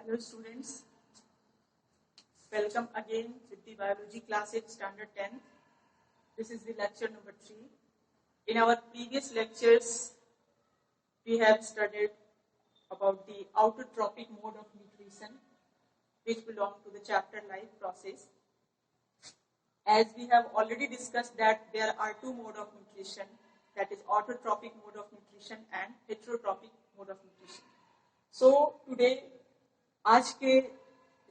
Hello students, welcome again with the biology class in standard 10. This is the lecture number 3. In our previous lectures, we have studied about the autotrophic mode of nutrition, which belong to the chapter life process. As we have already discussed that there are two modes of nutrition, that is autotrophic mode of nutrition and heterotrophic mode of nutrition. So today आज के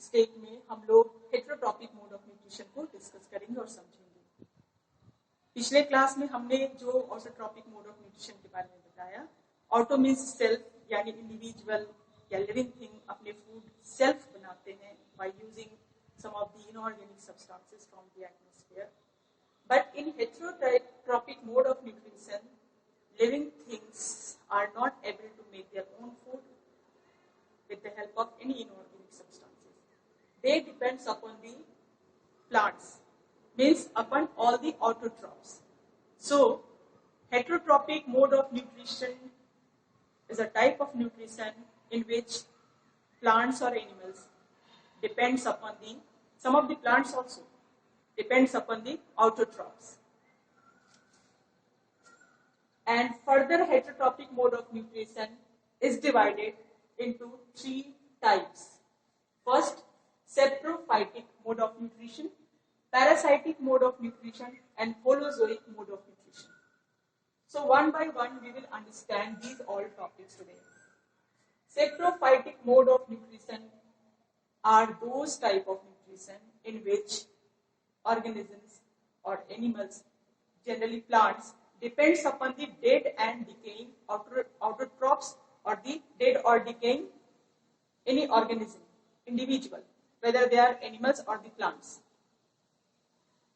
stage में हम लोग heterotrophic mode of nutrition को discuss करेंगे और समझेंगे। पिछले क्लास में हमने जो ऑटोट्रॉपिक मोड ऑफ न्यूट्रिशन के बारे में बताया, ऑटो मींस सेल्फ, यानी इंडिविजुअल या लिविंग थिंग अपने फूड सेल्फ बनाते हैं by using some of the inorganic substances from the atmosphere. But in heterotrophic mode of nutrition, living things are not able to make their own food with the help of any inorganic substances. They depends upon the plants, means upon all the autotrophs. So, heterotrophic mode of nutrition is a type of nutrition in which plants or animals depends upon the, some of the plants also depends upon the autotrophs. And further heterotrophic mode of nutrition is divided into three types. First, saprophytic mode of nutrition, parasitic mode of nutrition, and holozoic mode of nutrition. So one by one we will understand these all topics today. Saprophytic mode of nutrition are those type of nutrition in which organisms or animals, generally plants, depends upon the dead and decaying autotrophs or the dead or decaying any organism, individual, whether they are animals or the plants.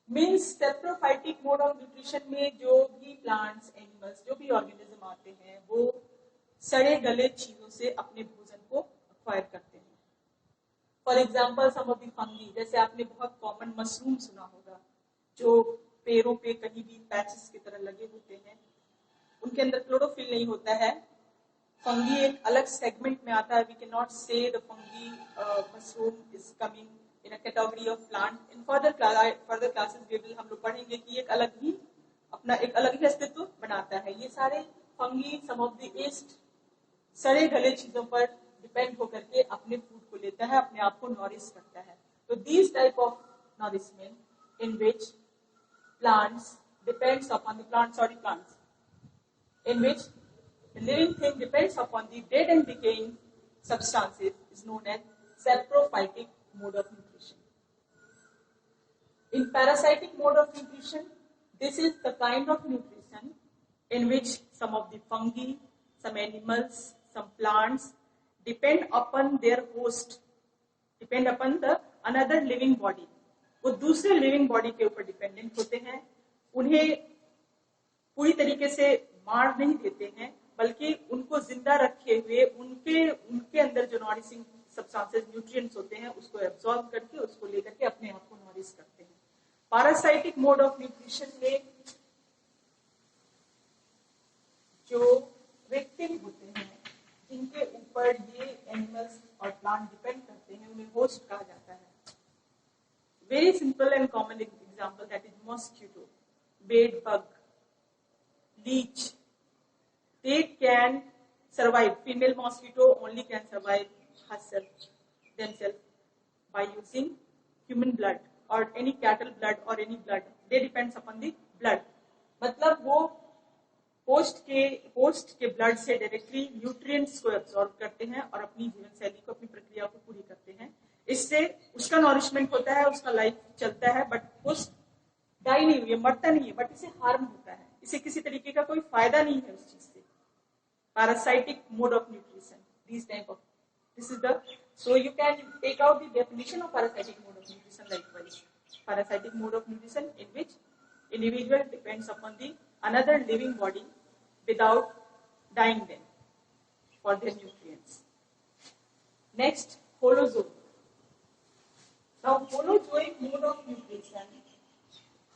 Means saprophytic mode of nutrition में जो भी plants, animals, जो भी organism आते हैं, वो सड़े गले चीजों से अपने भोजन को acquire करते हैं. For example, some of the fungi, जैसे आपने बहुत common mushroom सुना होगा, जो पेड़ों पे कहीं भी patches की तरह लगे होते हैं, उनके अंदर क्लोरोफिल नहीं होता है. फंगी एक अलग सेगमेंट में आता है. We can not say the fungi mushroom is coming in a category of plant. In further classes we will हम लोग पढ़ेंगे कि एक अलग ही अपना एक अलग ही अस्तित्व बनाता है. ये सारे fungi some of the waste सड़े गले चीजों पर डिपेंड होकर के अपने फूड को लेता है, अपने आप को नॉरिश करता है. तो these type of nourishment in which plants depends upon the plants in which the living thing depends upon the dead and decaying substances is known as saprophytic mode of nutrition. In parasitic mode of nutrition, this is the kind of nutrition in which some of the fungi, some animals, some plants depend upon their host, depend upon the another living body. वो दूसरे living body के ऊपर dependent होते हैं. उन्हें पूरी तरीके से मार नहीं देते हैं, बल्कि उनको जिंदा रखे हुए उनके अंदर जो नॉरिशिंग सब्सटेंसेस, न्यूट्रिएंट्स होते हैं, उसको एब्जॉर्ब करके उसको लेकर के अपने आप को नॉरिश करते हैं. पैरासाइटिक मोड ऑफ न्यूट्रिशन में जो विक्टिम होते हैं, जिनके ऊपर ये एनिमल्स और प्लांट डिपेंड करते हैं, उन्हें होस्ट कहा जाता है. Very simple and common example that is mosquito, bed bug, leech. They can survive. Female mosquito only can survive themselves by using human blood or any cattle blood or any blood. They depends upon the blood. मतलब वो host के blood से directly nutrients को absorb करते हैं और अपनी जीवन शैली को, अपनी प्रक्रिया को पूरी करते हैं. इससे उसका नॉरिशमेंट होता है, उसका लाइफ चलता है, बट होस्ट डाई नहीं हुई है, मरता नहीं है, बट इसे हार्म होता है. इसे किसी तरीके का कोई फायदा नहीं है उस चीज से. Parasitic mode of nutrition, this type of, this is the, so you can take out the definition of parasitic mode of nutrition likewise. Parasitic mode of nutrition in which individual depends upon the another living body without dying them for their nutrients. Next, holozoic. Now holozoic mode of nutrition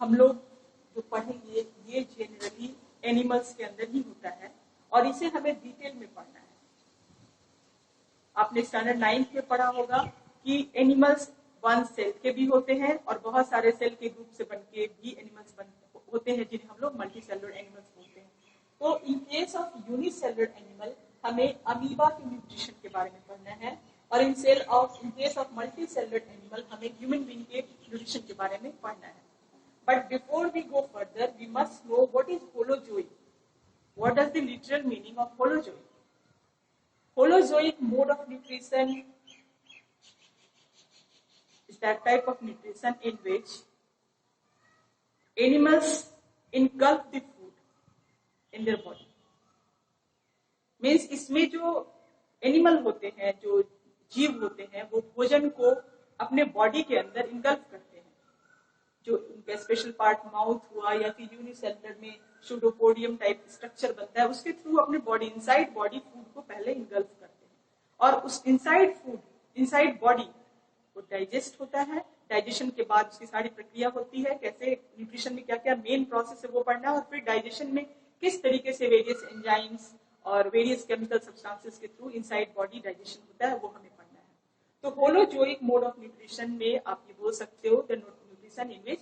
हम लोग जो पढ़ेंगे, ये generally animals के अंदर ही होता है और इसे हमें डिटेल में पढ़ना है. आपने स्टैंडर्ड 9 में पढ़ा होगा कि एनिमल्स वन सेल के भी होते हैं और बहुत सारे सेल के ग्रुप से बनके भी एनिमल्स होते हैं जिन्हें हम लोग मल्टीसेलुलर एनिमल्स बोलते हैं। तो in case of unicellular animal हमें अमीबा के न्यूट्रिशन के बारे में पढ़ना है, और in case of multicellular animal हमें ह्यूमन बीइंग के न्यूट्रिशन के बारे में पढ़ना है। But before we go further we must know what is holozoic. What does the literal meaning of holozoic? Holozoic mode of nutrition is that type of nutrition in which animals engulf the food in their body. Means इसमें जो animal होते हैं, जो जीव होते हैं, वो भोजन को अपने बॉडी के अंदर इंगल्फ करते हैं। जो उनका स्पेशल पार्ट माउथ हुआ या फिर यूनिसेलुलर में सूडोपोडियम टाइप स्ट्रक्चर बनता है, उसके थ्रू अपने बॉडी इनसाइड बॉडी फूड को पहले इंगल्फ करते हैं, और उस इनसाइड फूड इनसाइड बॉडी वो डाइजेस्ट होता है। डाइजेशन के बाद उसकी सारी प्रक्रिया होती है, कैसे न्यूट्रिशन में क्या क्या मेन प्रोसेस है वो पढ़ना है, और फिर डाइजेशन में किस तरीके से वेरियस एंजाइम्स और वेरियस केमिकल सब्सटेंसेस के थ्रू इनसाइड बॉडी डाइजेशन होता है, वो हमें पढ़ना है। तो होलोजोइक मोड ऑफ न्यूट्रिशन में आप ये बोल सकते हो the nutrition in which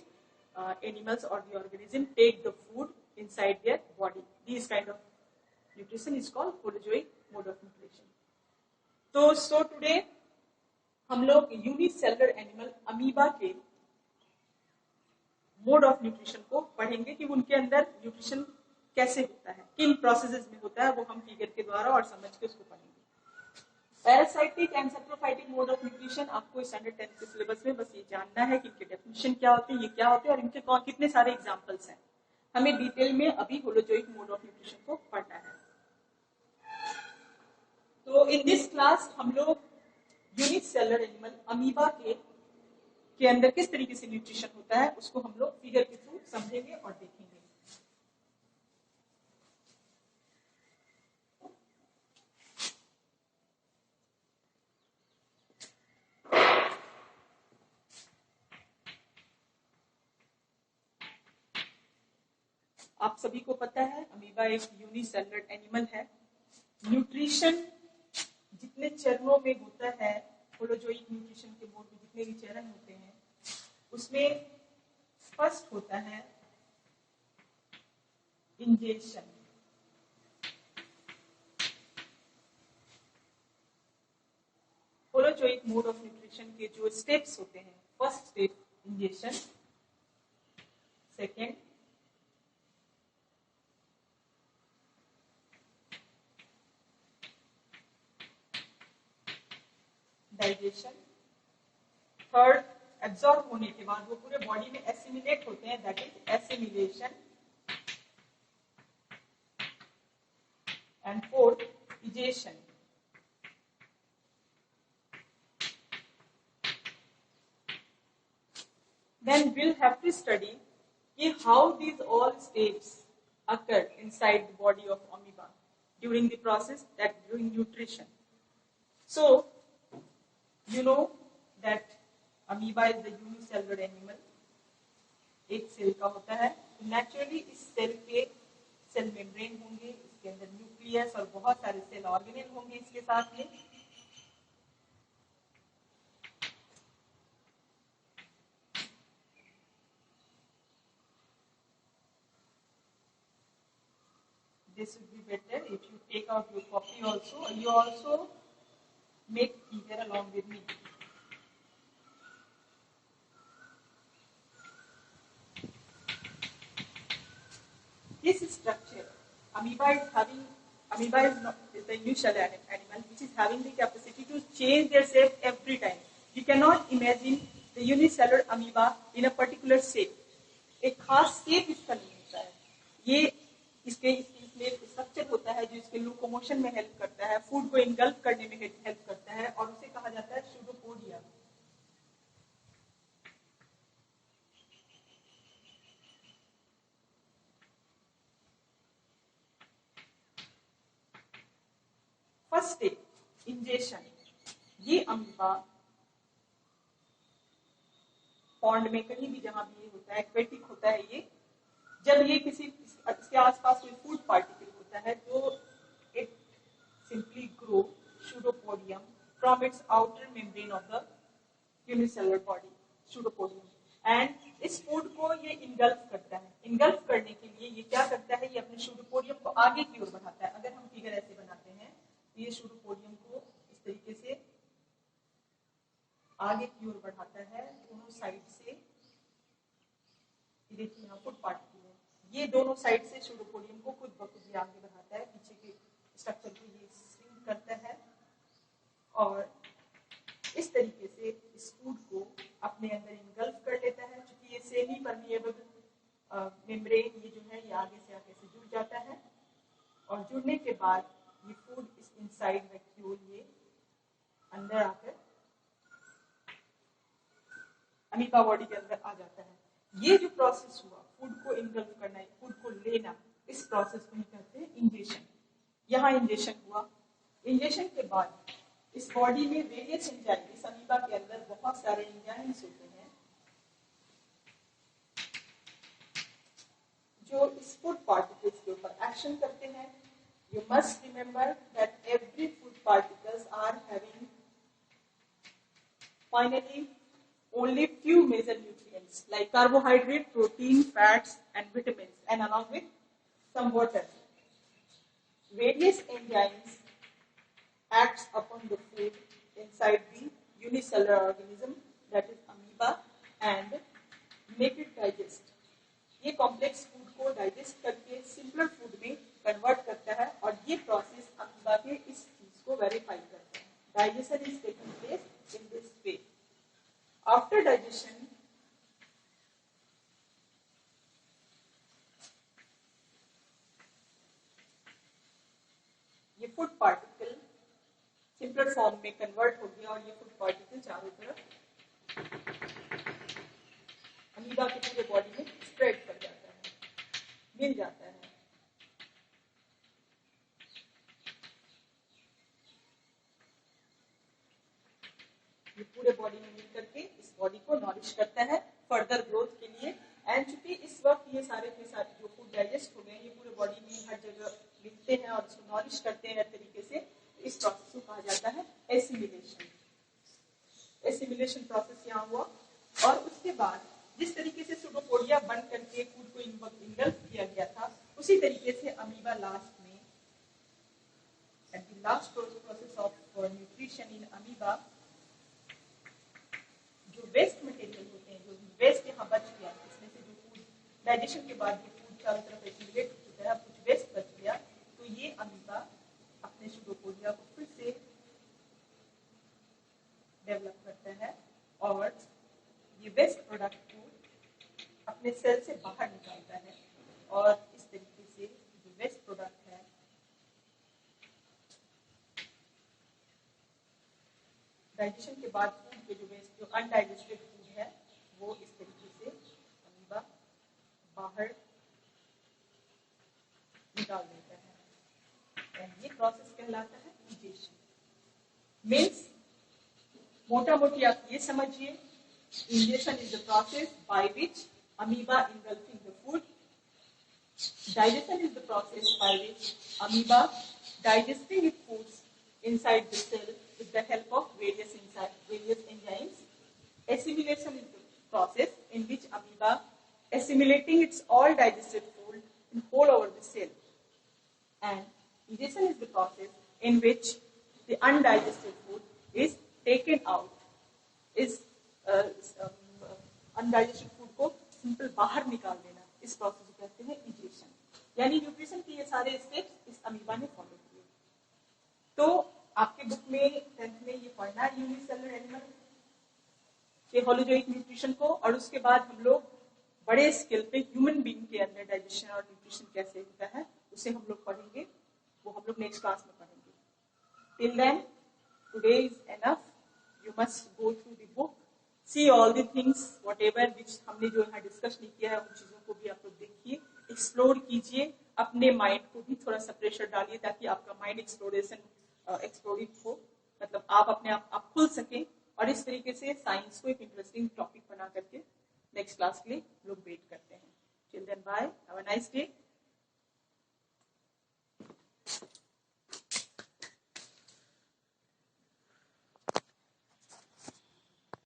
animals or the organism take the food inside their body. These kind of nutrition is called holozoic mode of nutrition. So today हम लोग यूनिसेलुलर एनिमल अमीबा के mode of nutrition को पढ़ेंगे कि उनके अंदर nutrition कैसे होता है, किन प्रोसेसेस में होता है, वो हम फिगर के द्वारा और समझ के उसको पढ़ेंगे। Parasitic and saprophytic mode of nutrition आपको स्टैंडर्ड 10 के सिलेबस में बस ये जानना है कि इनके डेफिनेशन क्या होते हैं, ये क्या होते हैं और इनके कितने सारे एग्जांपल्स हैं। हमें डिटेल में अभी होलोजोइक मोड ऑफ न्यूट्रिशन को पढ़ना है। तो इन दिस क्लास हम लोग यूनिसेलुलर एनिमल अमीबा के अंदर किस तरीके से न्यूट्रिशन होता है उसको हम लोग फिगर के थ्रू समझेंगे और देखेंगे। आप सभी को पता है अमीबा एक यूनिसेलुलर एनिमल है। न्यूट्रिशन जितने चरणों में होता है, होलोजोइक न्यूट्रिशन के मोड में जितने भी चरण होते हैं, उसमें फर्स्ट होता है ingestion. Holozoic mode of nutrition के जो स्टेप्स होते हैं, first step ingestion, second digestion, third absorb होने के बाद वो पूरे बॉडी में एसिमिलेट होते हैं, that is assimilation, and fourth egestion. Then we'll have to study how these all steps occur inside the body of amoeba during the process, that during nutrition. So you know that amoeba is the unicellular animal, एक cell का होता है। Naturally इस cell के cell membrane होंगे, इसके अंदर nucleus और बहुत सारे सेल ऑर्गेनेल होंगे इसके साथ में। This would be better if you take out your copy also. You also make figure along with me. This structure, amoeba is the unicellular animal which is having the capacity to change their shape every time. You cannot imagine the unicellular amoeba in a particular shape. एक खास shape इसका नहीं होता है। ये इसमें structure होता है जो इसके लोकोमोशन में हेल्प करता है, फूड को इंगल्फ करने में हेल्प करता है, और उसे कहा जाता है सूडोपोडिया। First step ingestion. ये अमीबा पॉन्ड में कहीं भी जहां भी ये होता है, एक्वेटिक होता है ये, जब ये किसी इसके आसपास कोई फूड पार्टिकल होता है तो it simply grow pseudopodium from its outer membrane of the unicellular body, pseudopodium. And इस फूड को ये इनगल्फ करता है. इनगल्फ करने के लिए ये क्या करता है, ये अपने pseudopodium को आगे की ओर बढ़ाता है. अगर हम फिगर ऐसे बनाते हैं तो ये pseudopodium को इस तरीके से आगे की ओर बढ़ाता है दोनों साइड से. ये देखिए यहाँ फुट पार्टिकल है, ये दोनों साइड से pseudopodium को खुद ब खुद आगे बढ़ाता है, पीछे के स्ट्रक्चर को ये स्विंग करता है और इस तरीके से इस फूड को अपने अंदर इनगल्फ कर लेता है. क्योंकि ये सेमी परमिएबल मेम्ब्रेन ये जो है ये आगे से जुड़ जाता है और जुड़ने के बाद ये फूड इस इनसाइड वैक्यूल ये अंदर आकर अमीबा बॉडी के अंदर आ जाता है. ये जो प्रोसेस हुआ फूड को इनगल्फ करना, फूड को लेना, इस प्रोसेस को हम कहते हैं इंजेशन. यहाँ इंजेशन हुआ. इंजेशन के बाद इस बॉडी में वेरियस एंजाइम, इस अमीबा के अंदर बहुत सारे एंजाइम्स होते हैं जो इस फूड पार्टिकल्स के ऊपर एक्शन करते हैं. You must remember that every food particles are having finally only few major nutrients like carbohydrate, protein, fats and vitamins and along with some water. Various enzymes acts upon the food inside the unicellular organism that is amoeba and make it digest. ये complex food को digest करके simpler food में convert करता है और ये process amoeba के इस चीज को वेरीफाई करता है. Digestion is taking place in this way. After digestion, ये फूड पार्टिकल सिंपलर फॉर्म में कन्वर्ट हो गया और ये फूड पार्टिकल चारों तरफ अमीबा के पूरे बॉडी में स्प्रेड कर जाता है, मिल जाता है. ये पूरे बॉडी में मिल करके इस बॉडी को नॉरिश करता है फर्दर ग्रोथ के लिए. एंड चूंकि इस वक्त ये सारे के सारे जो फूड डाइजेस्ट हो गए ये पूरे बॉडी में हर जगह मिलते हैं और इसको नॉरिश करते हैं हर तरीके से. इस प्रोसेस को कहा जाता है एसिमिलेशन. एसिमिलेशन प्रोसेस यहाँ हुआ और उसके बाद जिस तरीके से pseudopodia बन करके फूड को इनगल्फ किया गया था उसी तरीके से अमीबा लास्ट में at the last process of nutrition in amoeba जो वेस्ट मटेरियल होते हैं, जो वेस्ट यहाँ बच गया, इसमें से जो फूड डाइजेशन के बाद जो फूड चारों तरफ एसिमिलेट होता है, कुछ वेस्ट बच गया, तो ये अमीबा अपने pseudopodia को फिर से डेवलप करता है और ये वेस्ट प्रोडक्ट को अपने सेल से बाहर निकालता है और इस तरीके से जो वेस्ट प्रोडक्ट है डाइजेशन के बाद फूड के जो वेस्ट जो अनडाइजेस्टेड फूड है वो इस तरीके से अमीबा बाहर निकाल देता है. और ये प्रोसेस कहलाता है इंजेशन. मीन्स मोटा मोटी आप ये समझिए, ingestion is the process by which amoeba engulfing the food. Digestion is the process by which amoeba digesting its foods inside the cell with the help of various enzymes. Assimilation is the process in which amoeba assimilating its all digested food in whole over the cell. And ingestion is the process in which the undigested food is taken out. Undigested food को simple बाहर निकाल देना, इस process को कहते हैं ingestion. यानी nutrition के ये सारे स्टेप्स इस अमीबा ने फॉलो किए. तो आपके बुक में 10th में ये पढ़ना है यूनिसेलुलर एनिमल के होलोजोइक न्यूट्रिशन को और उसके बाद हम लोग बड़े स्केल पे ह्यूमन बीइंग के अंदर डाइजेशन और न्यूट्रिशन कैसे होता है उसे हम लोग पढ़ेंगे. वो हम लोग नेक्स्ट क्लास में पढ़ेंगे. Till then today is enough. You must go through the book, see all the things whatever which हमने जो यहाँ डिस्कस नहीं किया है उन चीजों को भी आप लोग देखिए, एक्सप्लोर कीजिए, अपने माइंड को भी थोड़ा सा प्रेशर डालिए ताकि आपका माइंड एक्सप्लोरिव हो, मतलब आप अपने आप खुल सकें और इस तरीके से साइंस को एक इंटरेस्टिंग टॉपिक बना करके नेक्स्ट क्लास के लिए लोग वेट करते हैं. Till then bye, have a nice day.